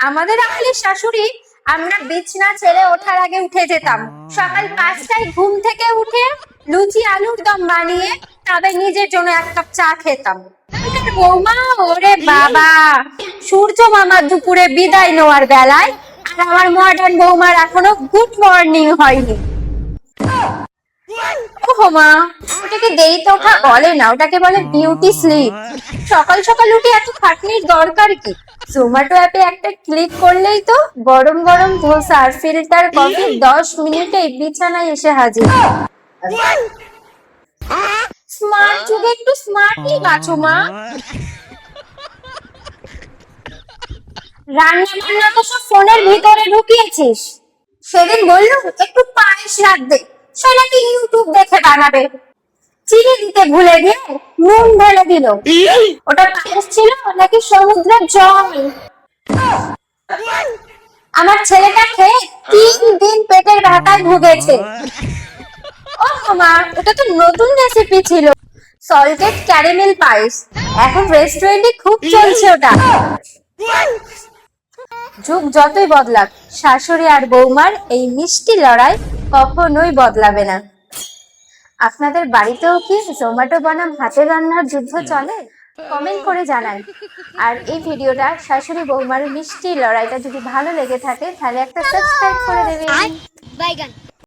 আমাদের আমলের শাশুড়ি আমরা বিছনা ছেড়ে ওঠার আগে উঠে যেতাম। সকাল 5টায় ঘুম থেকে উঠে লুচি আলুর দম বানিয়ে তবে নিজের জন্য এক কাপ চা খেতাম। বৌমা, ওরে বাবা, সূর্য মামা দুপুরে বিদায় নেওয়ার বেলায় আর আমার মডার্ন বৌমার এখনো গুড মর্নিং হয়নি। ওহো মা, ওটাকে দেরিতে ওঠা বলে না, ওটাকে বলে বিউটি স্লিপ। সকাল সকাল উঠে এত খাটনির দরকার কি? জোম্যাটো অ্যাপে একটা ক্লিক করলেই তো গরম গরম ধোসা আর ফিল্টার কফি 10 মিনিটেই বিছানায় এসে হাজির। স্মার্ট যুগে একটু স্মার্টলি বাঁচো মা। রান্না বান্না তো সব ফোনের ভিতরে ঢুকিয়েছিস। সেদিন বললো একটু পায়েস রাখবে, সে নাকি ইউটিউব দেখে বানাবে। চিনি দিতে ভুলে গিয়ে নুন ঢেলে দিল। ওটা পায়েস ছিল নাকি সমুদ্রের জল? আমার ছেলেটা খেয়ে 3 দিন পেটের ব্যথায় ভুগেছে। ও মা, এটা তো নতুন রেসিপি ছিল, সল্টেড ক্যারামেল পায়েস। এখন রেস্টুরেন্টে খুব চলছে ওটা। যুগ যতই বদলাক, শাশুড়ি আর বৌমার এই মিষ্টি লড়াই কখনোই বদলাবে না। আপনাদের বাড়িতেও কি জোম্যাটো বনাম হাতের রান্নার যুদ্ধ চলে? কমেন্ট করে জানান। আর এই ভিডিওটা শাশুড়ি বৌমার মিষ্টি লড়াইটা যদি ভালো লেগে থাকে তাহলে একটা সাবস্ক্রাইব করে দেবেন।